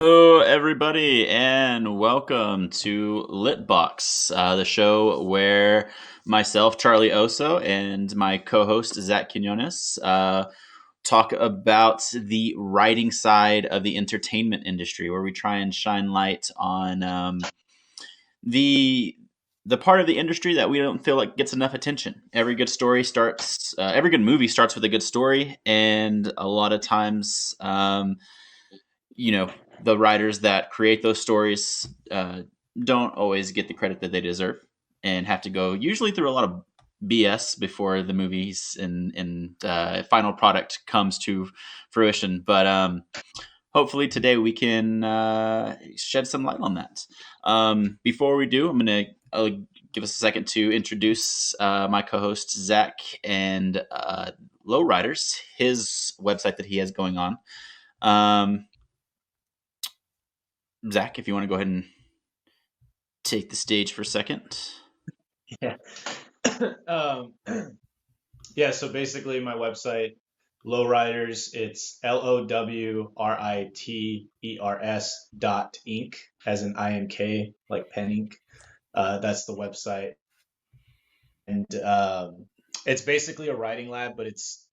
Hello, everybody, and welcome to LitBox, the show where myself, Charlie Oso, and my co-host Zach Quinones talk about the writing side of the entertainment industry, where we try and shine light on the the part of the industry that we don't feel like gets enough attention. Every good movie starts with a good story, and a lot of times, you know, the writers that create those stories don't always get the credit that they deserve and have to go usually through a lot of BS before the movies and final product comes to fruition. But hopefully today we can shed some light on that. Before we do, I'll give us a second to introduce my co-host Zach and Lowriders, his website that he has going on. Zach, if you want to go ahead and take the stage for a second. Yeah. um, yeah. So basically, my website, Lowriders, it's LOWRITERS as in INK, like pen ink. That's the website, and it's basically a writing lab, but it's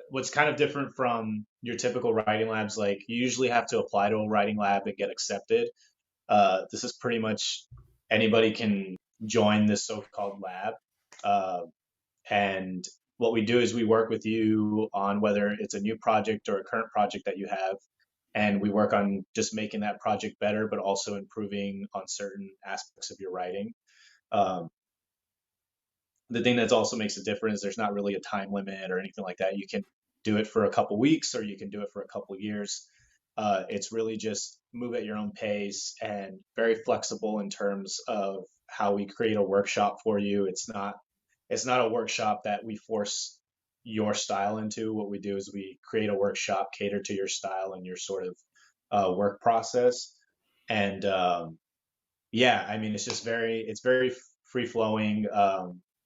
what's kind of different from your typical writing labs. Like you usually have to apply to a writing lab and get accepted. This is pretty much anybody can join this so-called lab. Uh, and what we do is we work with you on whether it's a new project or a current project that you have. And we work on just making that project better, but also improving on certain aspects of your writing. Um, the thing that also makes it different is there's not really a time limit or anything like that. You can do it for a couple weeks or you can do it for a couple years. It's really just move at your own pace and very flexible in terms of how we create a workshop for you. It's not a workshop that we force your style into. What we do is we create a workshop catered to your style and your sort of work process. And yeah, I mean, it's very free flowing.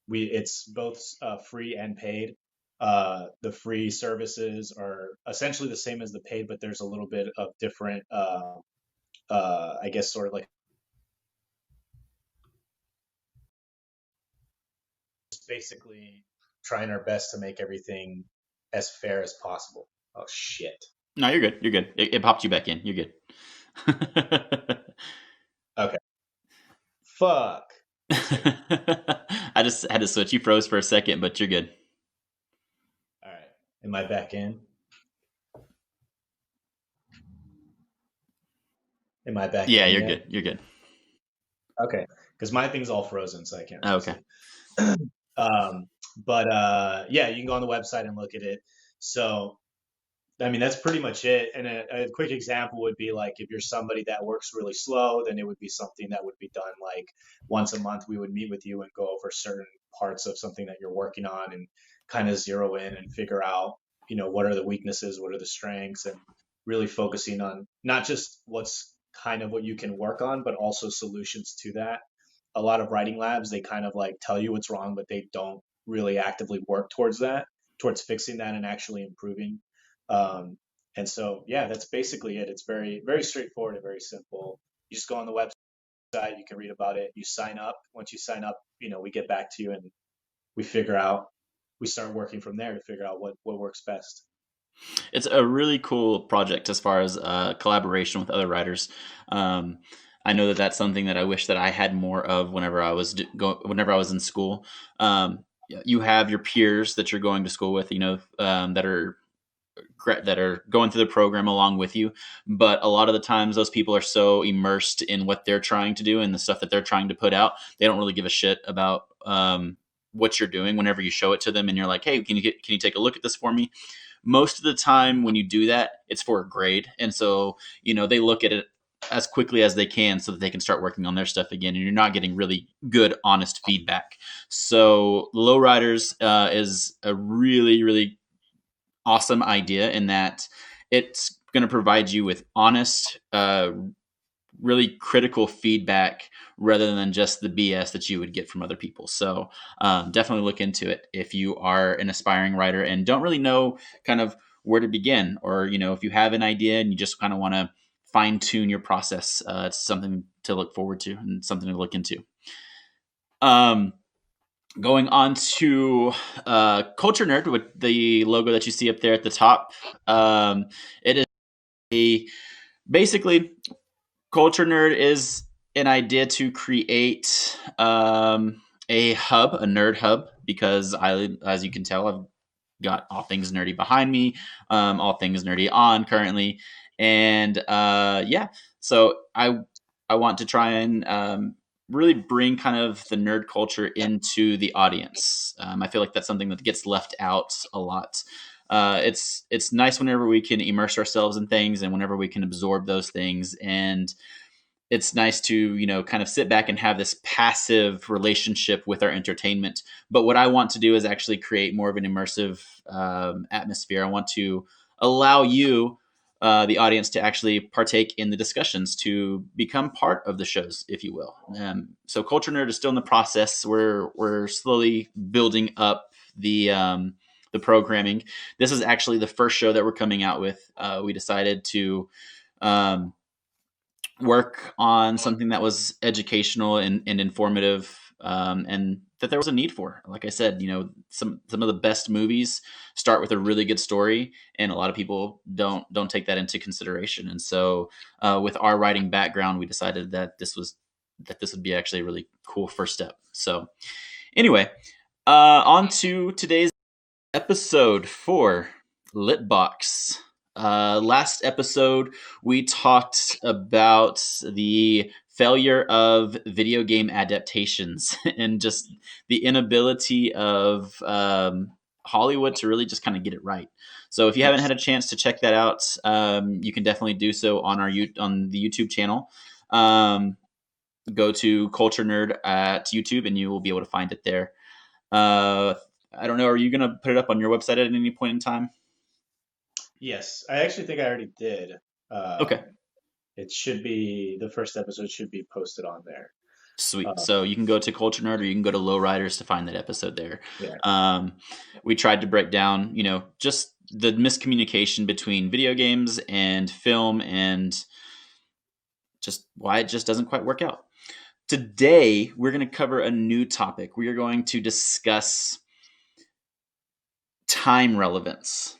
It's both free and paid. The free services are essentially the same as the paid, but there's a little bit of different, I guess, sort of like basically trying our best to make everything as fair as possible. Oh shit. No, you're good. You're good. It popped you back in. You're good. Okay. Fuck. I just had to switch. You froze for a second, but you're good. All right. Am I back in? Am I back Yeah, in you're yet? good. You're good. Okay. Because my thing's all frozen, so I can't Oh, really okay. see. But yeah, you can go on the website and look at it. So I mean, that's pretty much it. And a quick example would be like if you're somebody that works really slow, then it would be something that would be done like once a month. We would meet with you and go over certain parts of something that you're working on and kind of zero in and figure out, what are the weaknesses, what are the strengths, and really focusing on not just what's kind of what you can work on, but also solutions to that. A lot of writing labs, they kind of like tell you what's wrong, but they don't really actively work towards that, towards fixing that and actually improving. Um, and so, yeah, that's basically it. It's very, very straightforward and very simple. You just go on the website, you can read about it, you sign up. Once you sign up, we get back to you and we figure out, we start working from there to figure out what works best. It's a really cool project as far as collaboration with other writers. Um, I know that that's something that I wish that I had more of whenever I was in school. You have your peers that you're going to school with, that are going through the program along with you. But a lot of the times, those people are so immersed in what they're trying to do and the stuff that they're trying to put out, they don't really give a shit about what you're doing. Whenever you show it to them, and you're like, "Hey, can you take a look at this for me?" Most of the time, when you do that, it's for a grade, and so they look at it as quickly as they can so that they can start working on their stuff again, and you're not getting really good honest feedback. So Lowriders is a really, really awesome idea in that it's going to provide you with honest, really critical feedback rather than just the BS that you would get from other people. So definitely look into it if you are an aspiring writer and don't really know kind of where to begin, or if you have an idea and you just kind of want to fine tune your process. It's something to look forward to and something to look into. Um, Going on to Culture Nerd with the logo that you see up there at the top. It is a basically Culture Nerd is an idea to create a hub, a nerd hub, because as you can tell, I've got all things nerdy behind me, all things nerdy on currently, and yeah, so I want to try and really bring kind of the nerd culture into the audience. I feel like that's something that gets left out a lot. It's nice whenever we can immerse ourselves in things and whenever we can absorb those things, and it's nice to kind of sit back and have this passive relationship with our entertainment. But what I want to do is actually create more of an immersive atmosphere. I want to allow you, the audience, to actually partake in the discussions, to become part of the shows, if you will. So Culture Nerd is still in the process. We're slowly building up the programming. This is actually the first show that we're coming out with. We decided to um, work on something that was educational and informative, and that there was a need for. Like I said, some of the best movies start with a really good story, and a lot of people don't take that into consideration. And so, with our writing background, we decided that this would be actually a really cool first step. So, anyway, on to today's episode for LitBox. Last episode, we talked about the failure of video game adaptations and just the inability of Hollywood to really just kind of get it right. So if you haven't Yes. had a chance to check that out, you can definitely do so on on the YouTube channel. Go to Culture Nerd at YouTube, and you will be able to find it there. Uh, I don't know. Are you going to put it up on your website at any point in time? Yes, I actually think I already did. Okay, It should be the first episode should be posted on there. sweet. Uh, So you can go to Culture Nerd or you can go to Lowriders to find that episode there. yeah. Um, we tried to break down, just the miscommunication between video games and film and just why it just doesn't quite work out. Today, we're going to cover a new topic. We are going to discuss time relevance.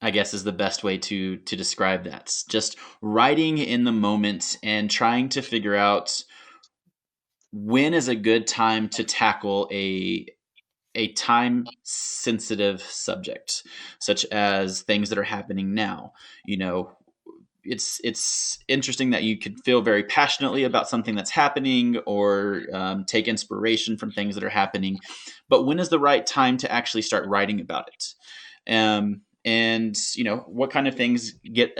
I guess is the best way to describe that. Just writing in the moment and trying to figure out when is a good time to tackle a time sensitive subject, such as things that are happening now. You know, it's interesting that you could feel very passionately about something that's happening, or take inspiration from things that are happening, but when is the right time to actually start writing about it? And what kind of things get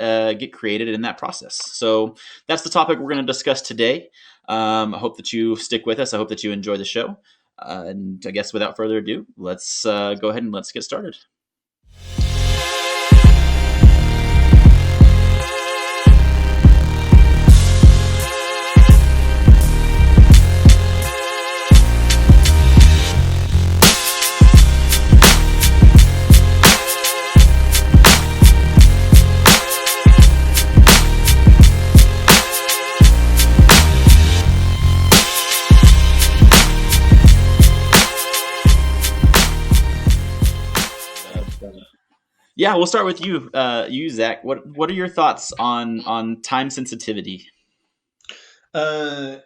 created in that process. So that's the topic we're going to discuss today. I hope that you stick with us. I hope that you enjoy the show. And I guess without further ado, let's go ahead and let's get started. Yeah, we'll start with you, Zach. What are your thoughts on time sensitivity? Uh,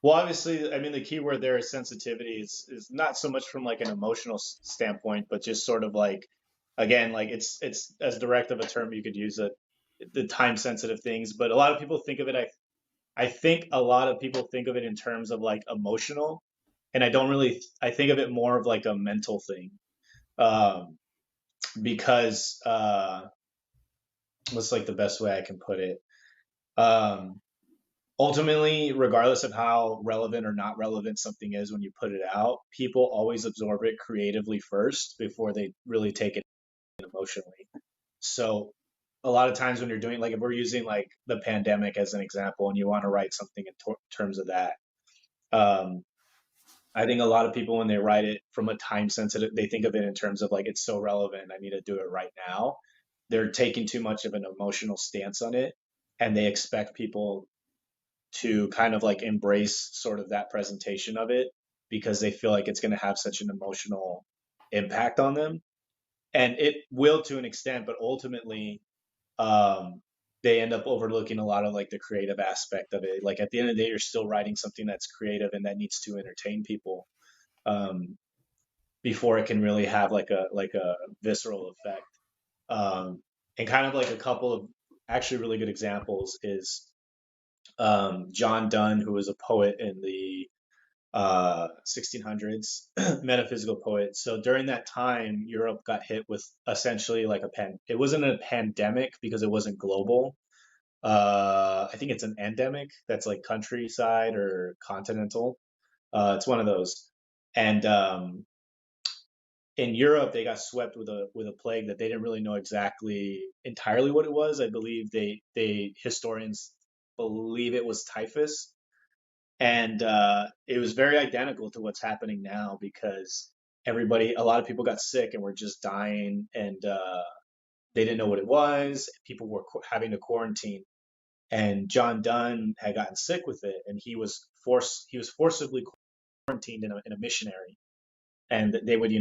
well, obviously, I mean, the key word there is sensitivity. Is not so much from like an emotional standpoint, but just sort of like, again, like it's as direct of a term you could use it, the time sensitive things. But a lot of people think of it. I think a lot of people think of it in terms of like emotional, and I don't really. I think of it more of like a mental thing, um, because what's like the best way I can put it. Um, Ultimately, regardless of how relevant or not relevant something is when you put it out, people always absorb it creatively first before they really take it emotionally. So a lot of times when you're doing, like, if we're using like the pandemic as an example and you want to write something in terms of that, um, I think a lot of people when they write it from a time sensitive, they think of it in terms of like it's so relevant, I need to do it right now. they're taking too much of an emotional stance on it, and they expect people to kind of like embrace sort of that presentation of it because they feel like it's going to have such an emotional impact on them. And it will to an extent, but ultimately, um, they end up overlooking a lot of like the creative aspect of it. Like at the end of the day, you're still writing something that's creative and that needs to entertain people, um, before it can really have like a visceral effect. And kind of like a couple of actually really good examples is John Donne, who was a poet in the 1600s, metaphysical poet. So during that time, Europe got hit with essentially like it wasn't a pandemic because it wasn't global. I think it's an endemic that's like countryside or continental. It's one of those. And in Europe, they got swept with a plague that they didn't really know exactly entirely what it was. I believe they historians believe it was typhus, and it was very identical to what's happening now because a lot of people got sick and were just dying, and they didn't know what it was. People were having to quarantine, and John Donne had gotten sick with it, and he was forcibly quarantined in a missionary, and they would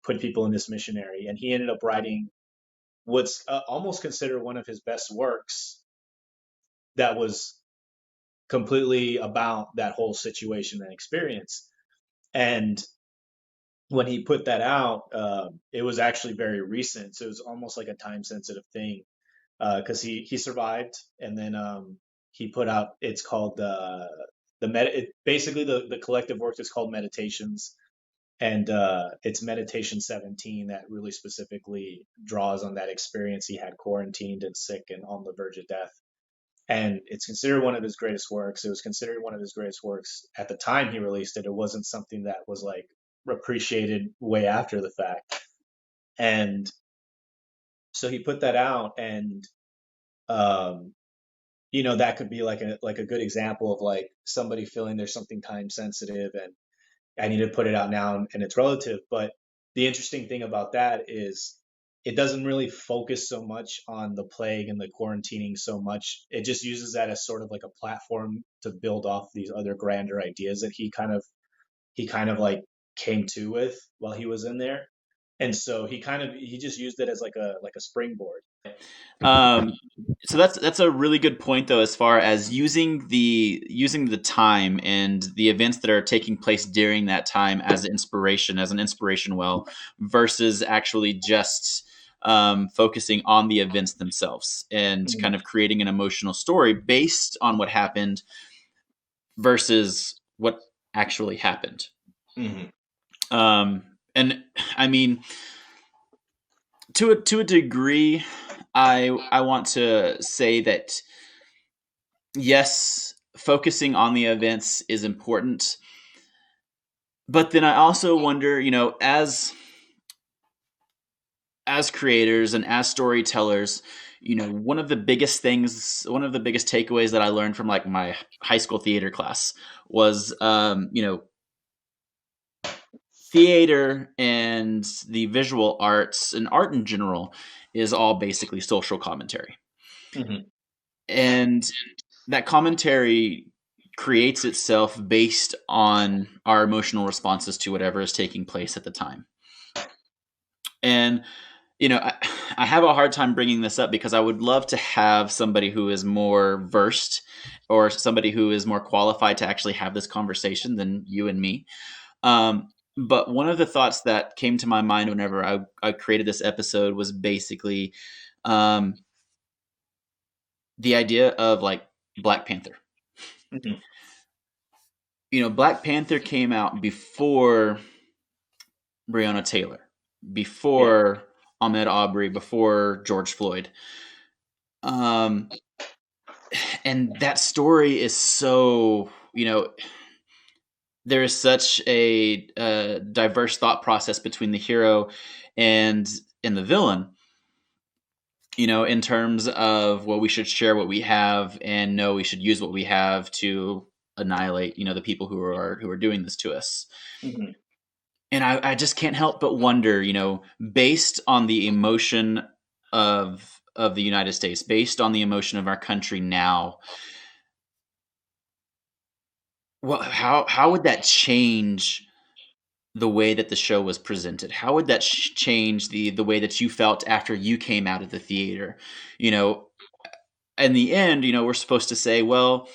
put people in this missionary, and he ended up writing what's almost considered one of his best works that was completely about that whole situation and experience. And when he put that out, it was actually very recent, so it was almost like a time sensitive thing because he survived, and then he put out. It's called basically the collective work is called Meditations, and it's Meditation 17 that really specifically draws on that experience he had quarantined and sick and on the verge of death. And it's considered one of his greatest works. It was considered one of his greatest works at the time he released it. It wasn't something that was like appreciated way after the fact. And so he put that out, and um, that could be like a good example of like somebody feeling there's something time sensitive and I need to put it out now, and it's relative. But the interesting thing about that is it doesn't really focus so much on the plague and the quarantining so much. It just uses that as sort of like a platform to build off these other grander ideas that he kind of like came to with while he was in there. And so he just used it as like a springboard. Um, so that's a really good point, though, as far as using the time and the events that are taking place during that time as inspiration, as an inspiration well, versus actually just focusing on the events themselves and kind of creating an emotional story based on what happened versus what actually happened. Mm-hmm. And I mean, to a degree, I want to say that yes, focusing on the events is important, but then I also wonder, as creators and as storytellers, one of the biggest things, one of the biggest takeaways that I learned from like my high school theater class was, theater and the visual arts and art in general is all basically social commentary. Mm-hmm. And that commentary creates itself based on our emotional responses to whatever is taking place at the time. And I have a hard time bringing this up because I would love to have somebody who is more versed or somebody who is more qualified to actually have this conversation than you and me. But one of the thoughts that came to my mind whenever I created this episode was basically um, the idea of like Black Panther. Mm-hmm. Black Panther came out before Breonna Taylor, Yeah. before Ahmaud Arbery, before George Floyd. Um, and that story is so, there is such a diverse thought process between the hero and the villain. In terms of, well, we should share what we have, and no, we should use what we have to annihilate, the people who are doing this to us. Mm-hmm. And I just can't help but wonder, based on the emotion of of the United States, based on the emotion of our country now, well, how would that change the way that the show was presented? How would that change the way that you felt after you came out of the theater? You know, in the end, we're supposed to say, well,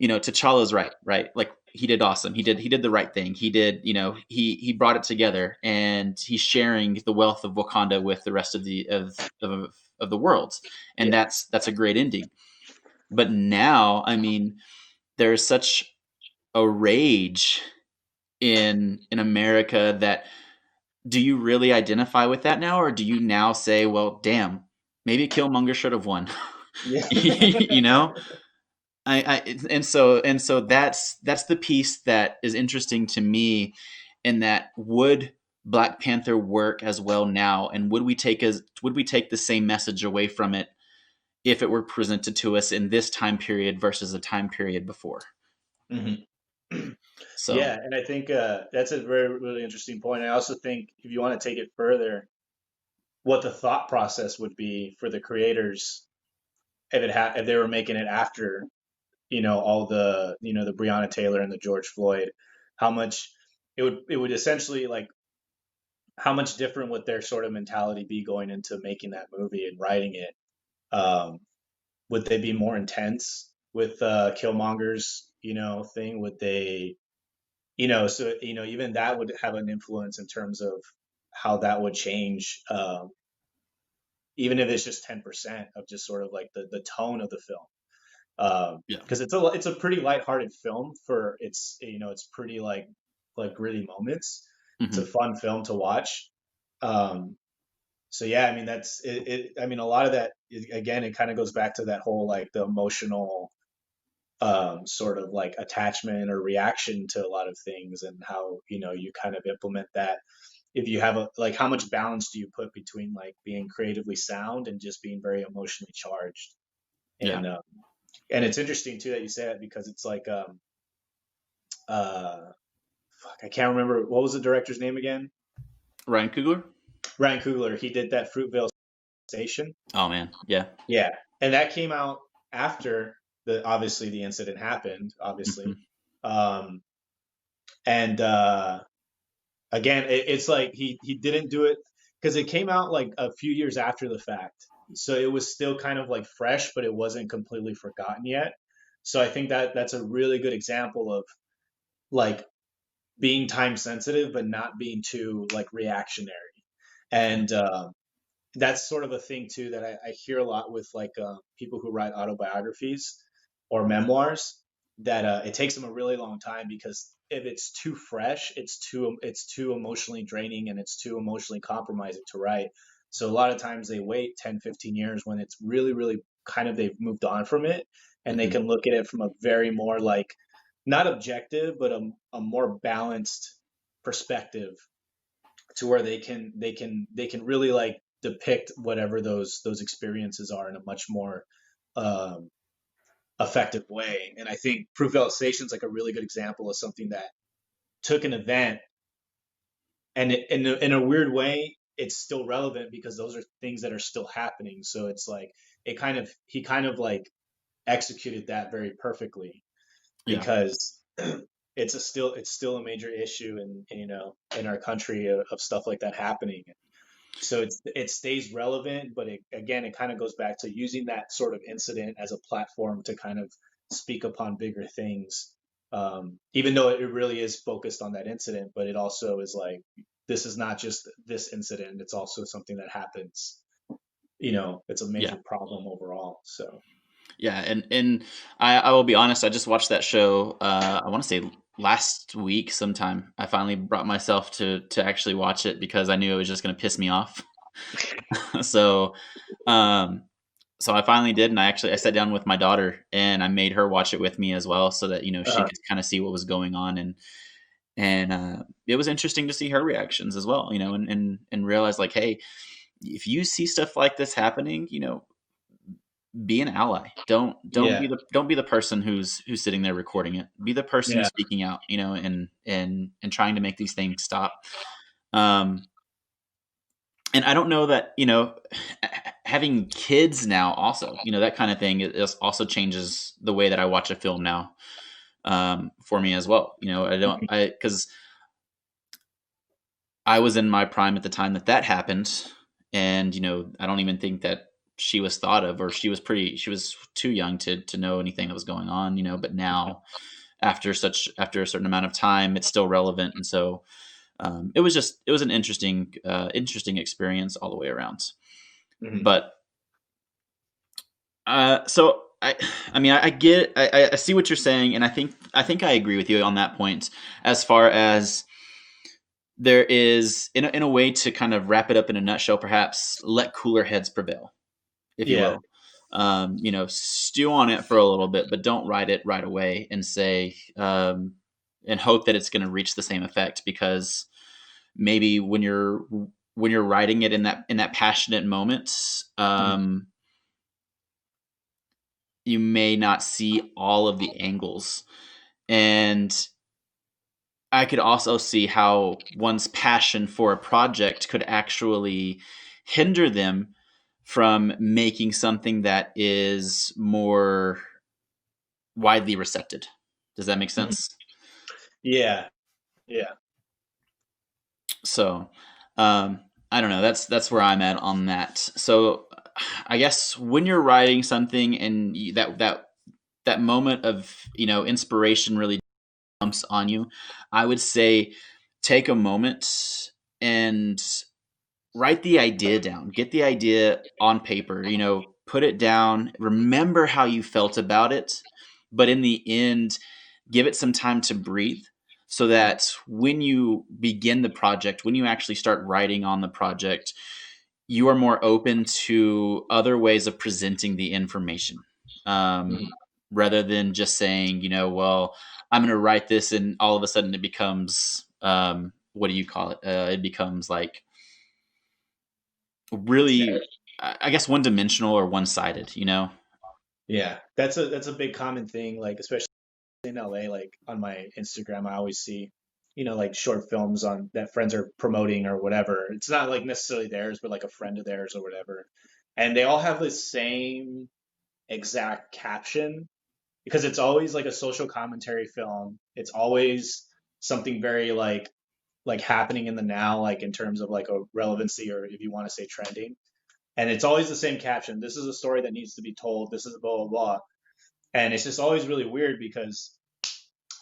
T'Challa's right, right? Like he did awesome. He did the right thing. He did, he brought it together, and he's sharing the wealth of Wakanda with the rest of the worlds, and Yeah. that's a great ending. But now, I mean, there's such a rage in America that, do you really identify with that now, or do you now say, well, damn, maybe Killmonger should have won? Yeah. you know, and so that's the piece that is interesting to me, in that, would Black Panther work as well now, and would we take the same message away from it if it were presented to us in this time period versus a time period before? Mhm. So Yeah, and I think that's a very really interesting point. I also think if you want to take it further, what the thought process would be for the creators if they were making it after all the Breonna Taylor and the George Floyd, how much it would essentially like how much different would their sort of mentality be going into making that movie and writing it? Um, would they be more intense with Killmonger's thing? Would they so even that would have an influence in terms of how that would change, even if it's just 10% of just sort of like the tone of the film. yeah. Because it's a pretty lighthearted film for it's pretty like gritty moments. It's a Hmm. fun film to watch. Um, so yeah, I mean that's it. I mean a lot of that again, it kind of goes back to that whole like the emotional sort of like attachment or reaction to a lot of things, and how you kind of implement that. If you have like how much balance do you put between like being creatively sound and just being very emotionally charged? Yeah. And it's interesting too that you say that, because it's like uh fuck, I can't remember what was the director's name again. Ryan Coogler. Ryan Coogler. He did that Fruitvale Station. Oh man, yeah. Yeah, and that came out after obviously the incident happened, Hmm. obviously. Um, and again, it's like he didn't do it because it came out like a few years after the fact, so it was still kind of like fresh, but it wasn't completely forgotten yet. So I think that that's a really good example of like being time sensitive, but not being too like reactionary. And that's sort of a thing too that I hear a lot with like people who write autobiographies or memoirs, that it takes them a really long time, because if it's too fresh, it's too emotionally draining, and it's too emotionally compromising to write. So a lot of times they wait 10, 15 years when it's really, really kind of they've moved on from it, and they Hmm. can look at it from a very more like not objective, but a more balanced perspective, to where they can really like depict whatever those experiences are in a much more um, effective way. And I think Proof Station is like a really good example of something that took an event, and in a weird way it's still relevant, because those are things that are still happening. So it's like he kind of like executed that very perfectly, Yeah. because it's still a major issue in our country of stuff like that happening. So it stays relevant, but again, it kind of goes back to using that sort of incident as a platform to kind of speak upon bigger things. Even though it really is focused on that incident, but it also is like, this is not just this incident; it's also something that happens. It's a Yeah. major problem overall. So Yeah, and I will be honest. I just watched that show. I want to say last week sometime. I finally brought myself to actually watch it because I knew it was just going to piss me off. so, um, so I finally did, and I sat down with my daughter and I made her watch it with me as well, so that she uh, could kind of see what was going on, and it was interesting to see her reactions as well. And realize, like, hey, if you see stuff like this happening, be an ally. Don't be the person who's sitting there recording it. Be the person yeah, who's speaking out, and trying to make these things stop. Um, and I don't know that, having kids now also, that kind of thing also changes the way that I watch a film now, for me as well. Because I was in my prime at the time that happened, and I don't even think that she was thought of, or she was too young to know anything that was going on. But now, after a certain amount of time, it's still relevant, and so it was an interesting experience all the way around. Mhm. But so I mean, I get, I see what you're saying, and I think I agree with you on that point. As far as there is, in a way to kind of wrap it up in a nutshell, perhaps let cooler heads prevail, if you Yeah. will. Stew on it for a little bit, but don't write it right away and say, and hope that it's going to reach the same effect, because maybe when you're writing it in that passionate moment, Mhm. you may not see all of the angles. And I could also see how one's passion for a project could actually hinder them from making something that is more widely recepted. Does that make Mhm. sense? Yeah. Yeah. So, um, I don't know. That's where I'm at on that. So, I guess when you're writing something and that moment of inspiration really jumps on you, I would say take a moment and write the idea down. Get the idea on paper, put it down, remember how you felt about it, but in the end, give it some time to breathe, so Mhm. that when you begin the project, when you actually start writing on the project, you are more open to other ways of presenting the information. Um, Mhm. Rather than just saying, well, I'm going to write this, and all of a sudden it becomes, what do you call it? It becomes like really, I guess, one dimensional or one sided. Yeah. That's a big common thing, like especially in LA, like on my Instagram, I always see, like short films on that friends are promoting or whatever. It's not like necessarily theirs, but like a friend of theirs or whatever. And they all have the same exact caption because it's always like a social commentary film. It's always something very like happening in the now, like in terms of like a relevancy or if you want to say trending. And it's always the same caption. This is a story that needs to be told. This is blah blah blah. And it's just always really weird because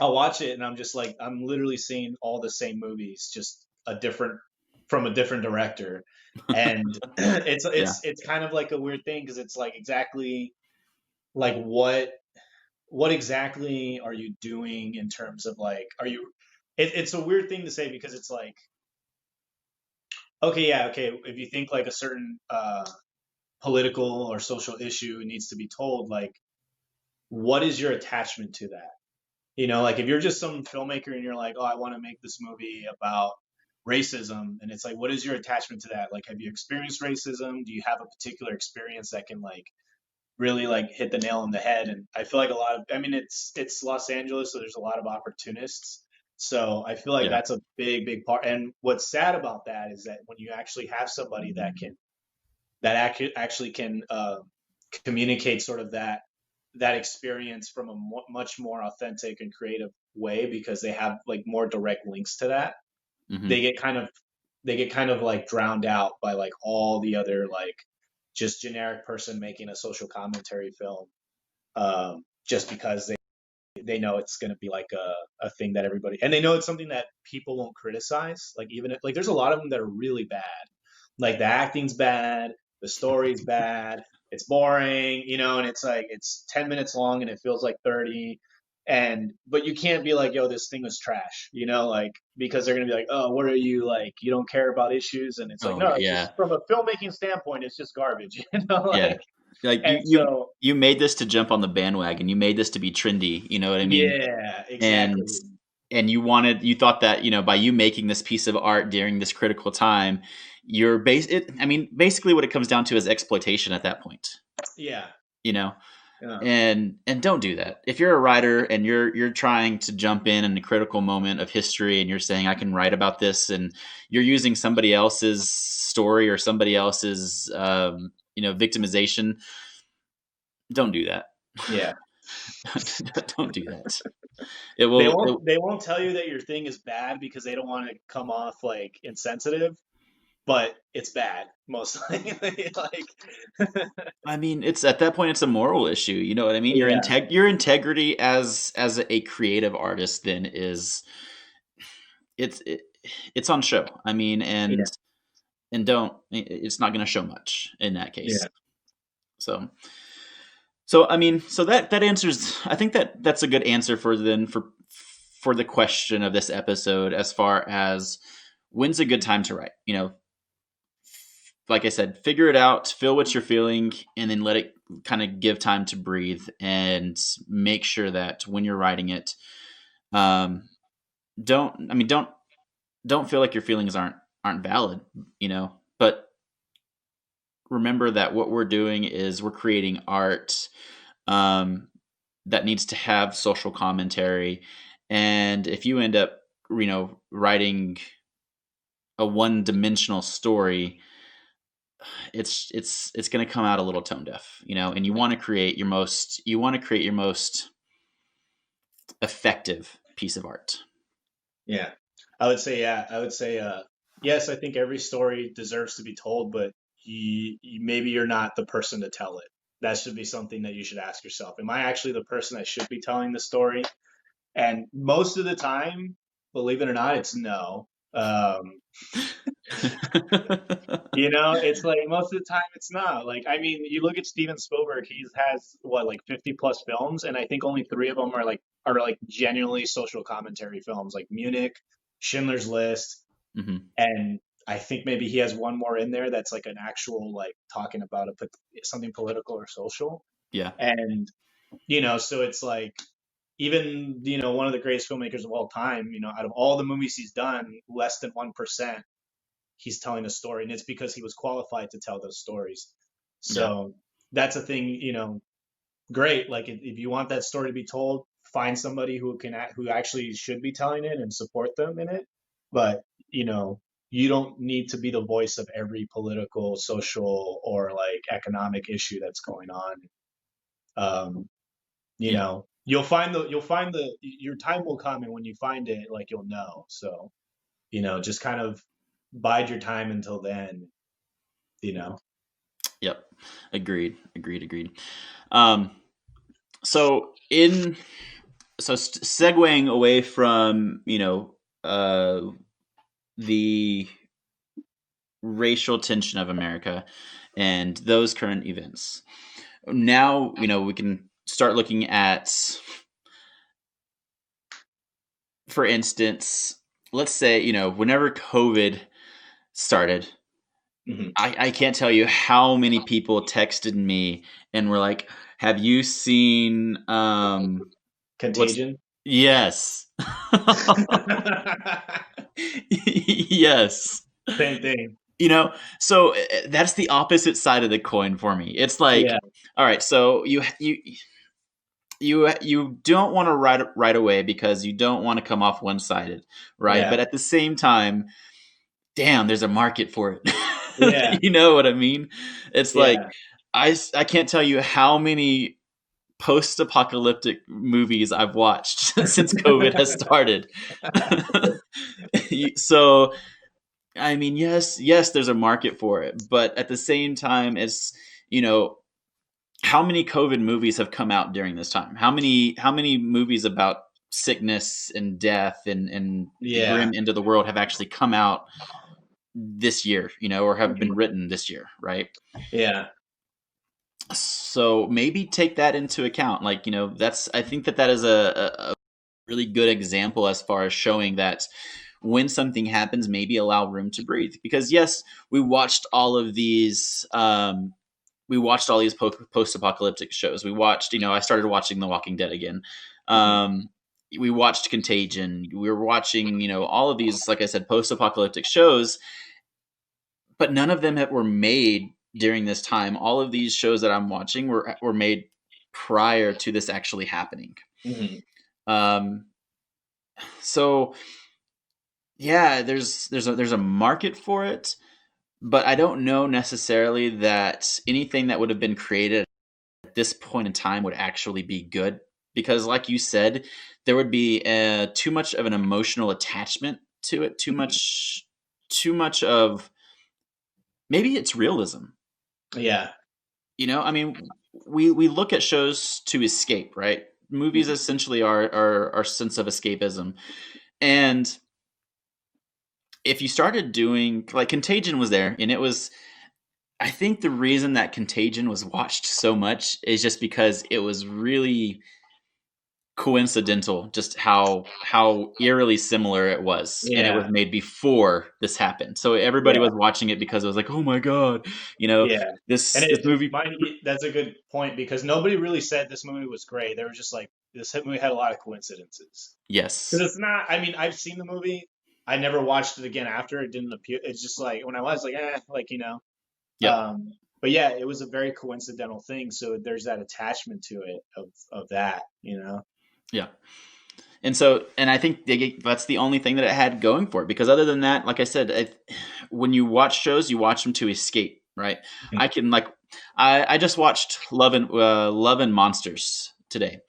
I'll watch it and I'm just like I'm literally seeing all the same movies, just a different from a different director. And it's Yeah. it's it's kind of like a weird thing because it's like exactly like what exactly are you doing in terms of like are you it's a weird thing to say because it's like okay, yeah, okay, if you think like a certain political or social issue needs to be told, like what is your attachment to that? Like if you're just some filmmaker and you're like, oh, I want to make this movie about racism, and it's like, what is your attachment to that? Like, have you experienced racism? Do you have a particular experience that can like really like hit the nail on the head? And I feel like a lot of, I mean, it's Los Angeles, so there's a lot of opportunists. So I feel like Yeah. that's a big part. And what's sad about that is that when you actually have somebody that actually can communicate sort of that experience from a much more authentic and creative way because they have like more direct links to that, they Hmm. get kind of they get kind of like drowned out by like all the other like just generic person making a social commentary film, just because they know it's going to be like a thing that everybody and they know it's something that people won't criticize, like even if, like there's a lot of them that are really bad, like the acting's bad, the story's bad, it's boring, and it's like it's 10 minutes long and it feels like 30, and but you can't be like, yo, this thing was trash, like because they're going to be like, oh, what are you, like you don't care about issues, and it's like, Oh no, it's yeah. just from a filmmaking standpoint it's just garbage, Yeah. like. Like And you so you made this to jump on the bandwagon. You made this to be trendy. You know what I mean? yeah, And exactly. you thought that, by you making this piece of art during this critical time, you're I mean, basically what it comes down to is exploitation at that point. Yeah. You know. Yeah. And don't do that. If you're a writer and you're trying to jump in a critical moment of history and you're saying I can write about this, and you're using somebody else's story or somebody else's victimization, don't do that. Yeah. Don't do that. It will. They won't tell you that your thing is bad because they don't want to come off like insensitive, but it's bad most likely. Like, I mean, it's at that point, it's a moral issue. You know what I mean? yeah, Your integrity as a creative artist then is it's it, it's on show. I mean, yeah, and don't it's not going to show much in that case. yeah, So so I mean, so that answers. I think that's a good answer for the question of this episode as far as when's a good time to write. Like I said, figure it out, feel what you're feeling, and then let it kind of give time to breathe, and make sure that when you're writing it, um, don't feel like your feelings aren't valid, but remember that what we're doing is we're creating art um, that needs to have social commentary, and if you end up, writing a one-dimensional story, it's going to come out a little tone deaf, and you want to create your most effective piece of art. yeah. I would say, yes, I think every story deserves to be told, but maybe you're not the person to tell it. That should be something that you should ask yourself. Am I actually the person that should be telling the story? And most of the time, believe it or not, it's no. Um, it's like most of the time it's not. Like, I mean, you look at Steven Spielberg, he has what, like 50 plus films, and I think only three of them are like genuinely social commentary films, like Munich, Schindler's List, Hmm. and I think maybe he has one more in there that's like an actual like talking about something political or social. Yeah. And so it's like even one of the greatest filmmakers of all time, out of all the movies he's done, less than 1% he's telling a story, and it's because he was qualified to tell those stories. Yeah. So that's a thing, great. Like if you want that story to be told, find somebody who actually should be telling it and support them in it. But you don't need to be the voice of every political, social, or like economic issue that's going on. Um, Yeah. you'll find your time will come, and when you find it, like you'll know. So just kind of bide your time until then. You know. Yep. Agreed. Um, so in segueing away from the racial tension of America and those current events. Now, we can start looking at, for instance, let's say, whenever COVID started, Hmm. I can't tell you how many people texted me and were like, have you seen what's Contagion. yes. Yes. Same thing. you know so that's the opposite side of the coin for me. It's like, Yeah. all right, so you don't want to write right away because you don't want to come off one-sided, right? Yeah. But at the same time, damn, there's a market for it. Yeah. You know what I mean? It's like, Yeah. I can't tell you how many post-apocalyptic movies I've watched since COVID has started. So I mean, yes, there's a market for it, but at the same time, it's you know, how many COVID movies have come out during this time? How many movies about sickness and death and the Yeah. grim end of the world have actually come out this year, or have been Mhm. written this year, right? Yeah. So maybe take that into account. Like, I think that is a really good example as far as showing that when something happens, maybe allow room to breathe. Because yes, we watched all of these. Post-apocalyptic shows. We watched. I started watching The Walking Dead again. Mhm. We watched Contagion. We were watching, all of these, like I said, post-apocalyptic shows, but none of them were made during this time. All of these shows that I'm watching were made prior to this actually happening. Hmm. Um, so yeah, there's a market for it, but I don't know necessarily that anything that would have been created at this point in time would actually be good, because like you said, there would be too much of an emotional attachment to it, too much of, maybe it's realism. Yeah. I mean, we look at shows to escape, right? Movies Mhm. essentially are our sense of escapism. And if you started doing, like, Contagion was there, and it was, I think the reason that Contagion was watched so much is just because it was really coincidental, just how eerily similar it was, and it was Yeah. made before this happened. So everybody Yeah. was watching it because it was like, "Oh my god, Yeah. And this movie." that's a good point because nobody really said this movie was great. They were just like, this movie had a lot of coincidences. Yes. Because it's not, I mean, I've seen the movie. I never watched it again after. It didn't appear. It's just like, when I was like, like, Yep. but yeah, it was a very coincidental thing. So there's that attachment to it of that. Yeah. And I think that's the only thing that it had going for it, because other than that, like I said, when you watch shows, you watch them to escape, right? I can, like, I just watched Love and Monsters today,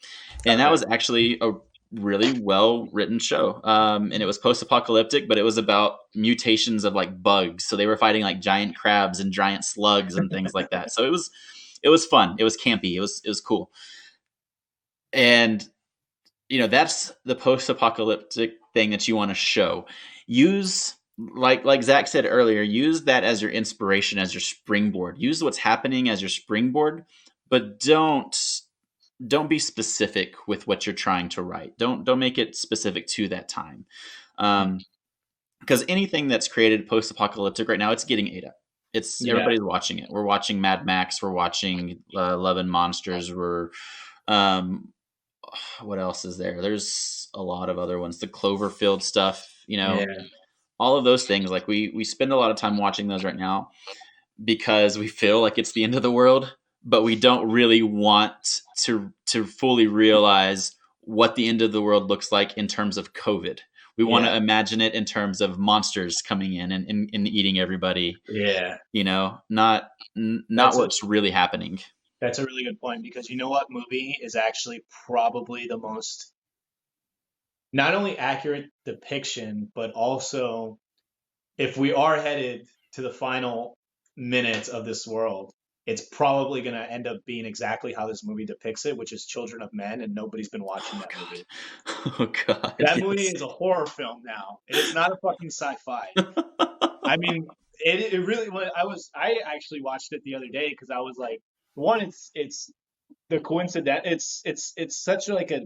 and that Okay. was actually a really well written show. And it was post apocalyptic, but it was about mutations of, like, bugs. So they were fighting, like, giant crabs and giant slugs and things like that. So it was fun. It was campy. It was cool. And that's the post-apocalyptic thing that you want to show. Use, like Zach said earlier, use that as your inspiration, as your springboard. Use what's happening as your springboard, but don't be specific with what you're trying to write. Don't make it specific to that time. Because anything that's created post-apocalyptic right now, it's getting ate up. It's Yeah. Everybody's watching it. We're watching Mad Max. We're watching Love and Monsters. Um, what else is there? There's a lot of other ones. The Cloverfield stuff. Yeah. All of those things. Like, we spend a lot of time watching those right now because we feel like it's the end of the world, but we don't really want to fully realize what the end of the world looks like in terms of COVID. We want to Yeah. imagine it in terms of monsters coming in and eating everybody. Yeah. Not That's a what's really happening. that's a really good point because you know what movie is actually probably the most not only accurate depiction, but also if we are headed to the final minutes of this world, it's probably going to end up being exactly how this movie depicts it, which is Children of Men, and nobody's been watching Oh that movie. god. Oh god. That movie Yes. is a horror film now. It is not a fucking sci-fi. I mean, it really was. I actually watched it the other day because I was like, one, it's the coincidence. It's such like a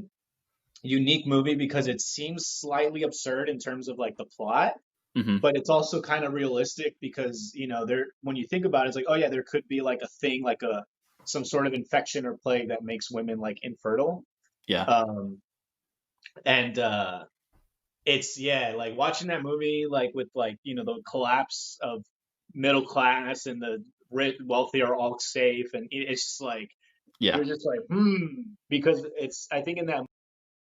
unique movie because it seems slightly absurd in terms of like the plot, Hmm. but it's also kind of realistic because there when you think about it, it's like, oh yeah, there could be like a thing like a some sort of infection or plague that makes women like infertile. Yeah. um and it's yeah, like watching that movie like with like the collapse of middle class and the rich wealthy are all safe, and it's just like Yeah. you're just like because it's I think in that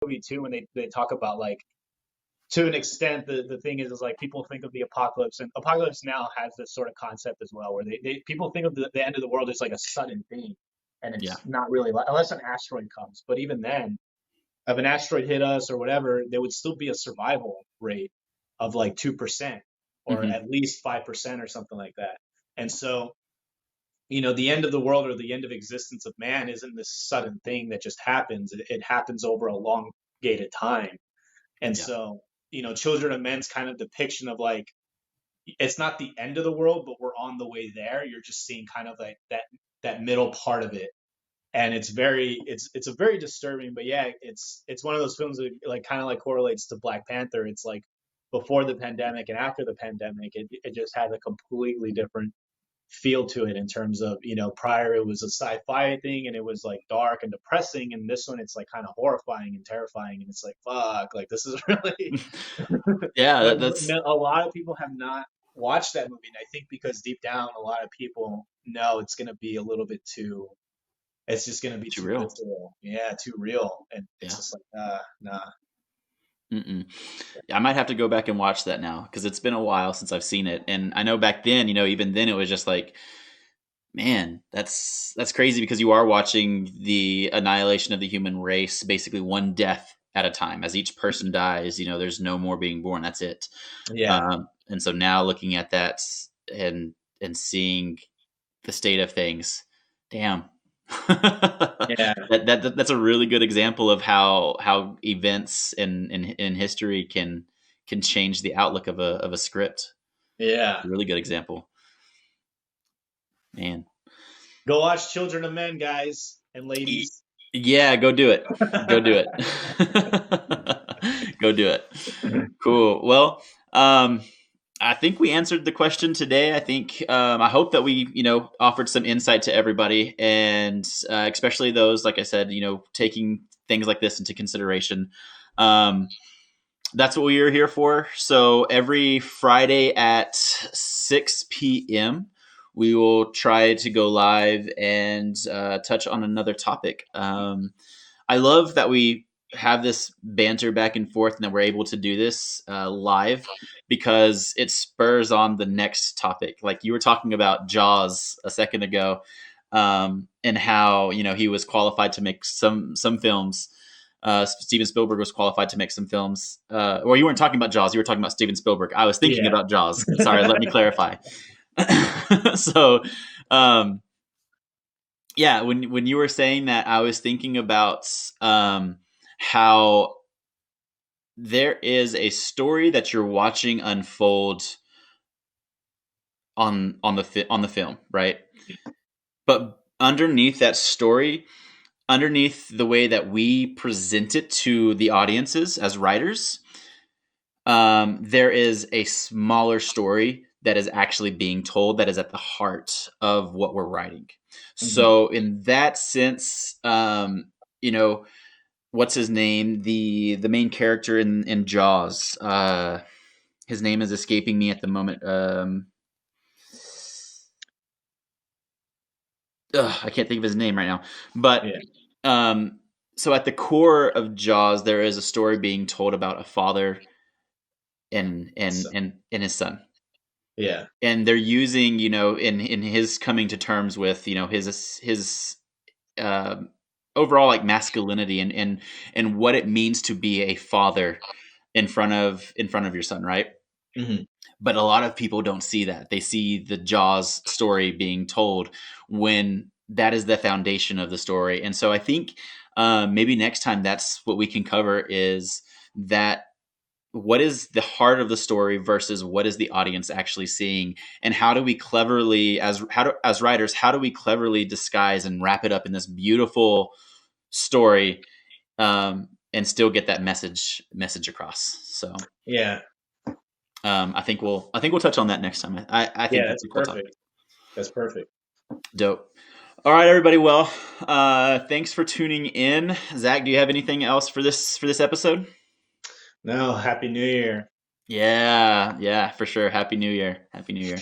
movie too when they talk about like to an extent the thing is like people think of the apocalypse, and apocalypse now has this sort of concept as well where they people think of the end of the world as like a sudden thing, and Yeah. it's not really like, unless an asteroid comes, but even then if an asteroid hit us or whatever there would still be a survival rate of like 2% or Hmm. at least 5% or something like that. And so the end of the world or the end of existence of man isn't this sudden thing that just happens. It happens over a long gated time. And Yeah. so Children of Men's kind of depiction of like it's not the end of the world, but we're on the way there. You're just seeing kind of like that middle part of it, and it's a very disturbing. But yeah, it's one of those films that like kind of like correlates to Black Panther. It's like before the pandemic and after the pandemic, it just has a completely different feel to it in terms of prior it was a sci-fi thing and it was like dark and depressing, and this one it's like kind of horrifying and terrifying, and it's like fuck, like this is really Yeah. but That's a lot of people have not watched that movie, and I think because deep down a lot of people know it's going to be a little bit too it's just gonna be Too too real. visceral. Yeah, too real, and it's Yeah. just like, nah. Mm-mm. Yeah, I might have to go back and watch that now because it's been a while since I've seen it, and I know back then, even then, it was just like, man, that's crazy because you are watching the annihilation of the human race, basically one death at a time. As each person dies, there's no more being born. That's it. Yeah, And so now looking at that and seeing the state of things, damn. yeah, That's a really good example of how events in history can change the outlook of a script. yeah. Really good example, man. Go watch Children of Men, guys and E- ladies. Yeah, go do it. Go do it. Go do it. Cool. Well, I think we answered the question today. I think I hope that we offered some insight to everybody, and especially those, like I said, taking things like this into consideration. Um, that's what we are here for. So every Friday at 6 p.m., we will try to go live and touch on another topic. I love that we have this banter back and forth and that we're able to do this live because it spurs on the next topic. Like you were talking about Jaws a second ago, and how he was qualified to make some films. Steven Spielberg was qualified to make some films. Or you weren't talking about Jaws. You were talking about Steven Spielberg. I was thinking Yeah. about Jaws. Sorry, let me clarify. So, um, yeah, when you were saying that, I was thinking about how there is a story that you're watching unfold on the film, right? But underneath that story, underneath the way that we present it to the audiences as writers, there is a smaller story that is actually being told that is at the heart of what we're writing. Mhm. So in that sense, you know, what's his name? The main character in Jaws. His name is escaping me at the moment. I can't think of his name right now. But Yeah. um, so at the core of Jaws, there is a story being told about a father and and So, and and his son, yeah. and they're using in his coming to terms with his um overall like masculinity and what it means to be a father in front of your son, right? Hmm. But a lot of people don't see that. They see the Jaws story being told when that is the foundation of the story. And so I think maybe next time that's what we can cover is that what is the heart of the story versus what is the audience actually seeing, and how do we cleverly as writers, how do we cleverly disguise and wrap it up in this beautiful story, and still get that message across. So Yeah. I think we'll touch on that next time. I think Yeah. that's That's a cool topic. perfect. That's perfect. Dope. All right, everybody. Well, thanks for tuning in. Zach, do you have anything else for this episode? No, Happy New Year. Yeah, for sure. Happy New Year. Happy New Year.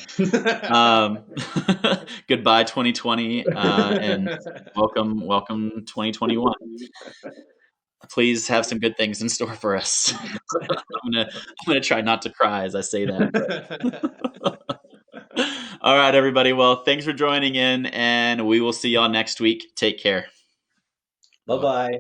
Um, Goodbye 2020, and welcome 2021. Please have some good things in store for us. I'm gonna try not to cry as I say that. All right, everybody. Well, thanks for joining in, and we will see y'all next week. Take care. Bye Bye bye. bye.